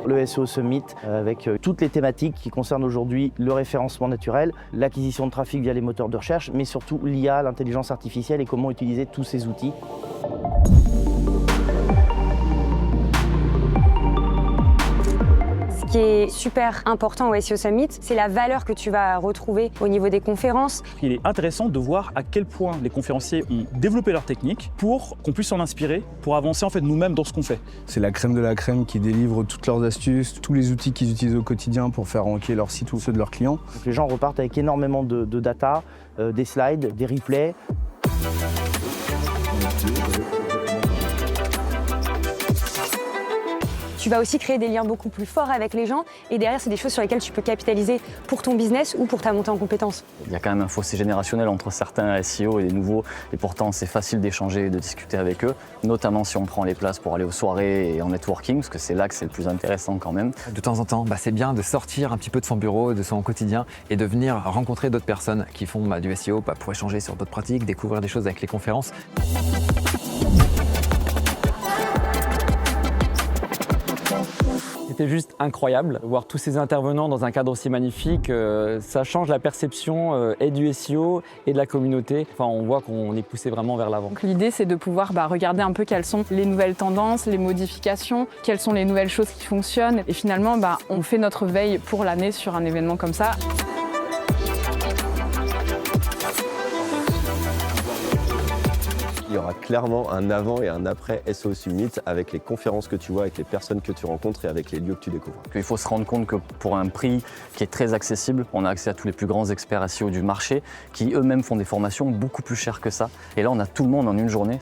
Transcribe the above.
Le SEO Summit avec toutes les thématiques qui concernent aujourd'hui le référencement naturel, l'acquisition de trafic via les moteurs de recherche, mais surtout l'IA, l'intelligence artificielle et comment utiliser tous ces outils. Ce qui est super important au SEO Summit, c'est la valeur que tu vas retrouver au niveau des conférences. Il est intéressant de voir à quel point les conférenciers ont développé leur technique pour qu'on puisse s'en inspirer, pour avancer en fait nous-mêmes dans ce qu'on fait. C'est la crème de la crème qui délivre toutes leurs astuces, tous les outils qu'ils utilisent au quotidien pour faire ranker leur site ou ceux de leurs clients. Donc les gens repartent avec énormément de data, des slides, des replays. Tu vas aussi créer des liens beaucoup plus forts avec les gens et derrière, c'est des choses sur lesquelles tu peux capitaliser pour ton business ou pour ta montée en compétences. Il y a quand même un fossé générationnel entre certains SEO et les nouveaux et pourtant c'est facile d'échanger et de discuter avec eux, notamment si on prend les places pour aller aux soirées et en networking parce que c'est là que c'est le plus intéressant quand même. De temps en temps, c'est bien de sortir un petit peu de son bureau, de son quotidien et de venir rencontrer d'autres personnes qui font du SEO pour échanger sur d'autres pratiques, découvrir des choses avec les conférences. C'était juste incroyable, voir tous ces intervenants dans un cadre aussi magnifique, ça change la perception et du SEO et de la communauté. Enfin, on voit qu'on est poussé vraiment vers l'avant. L'idée, c'est de pouvoir regarder un peu quelles sont les nouvelles tendances, les modifications, quelles sont les nouvelles choses qui fonctionnent. Et finalement, on fait notre veille pour l'année sur un événement comme ça. Il y aura clairement un avant et un après SEO Summit avec les conférences que tu vois, avec les personnes que tu rencontres et avec les lieux que tu découvres. Il faut se rendre compte que pour un prix qui est très accessible, on a accès à tous les plus grands experts SEO du marché qui eux-mêmes font des formations beaucoup plus chères que ça. Et là, on a tout le monde en une journée.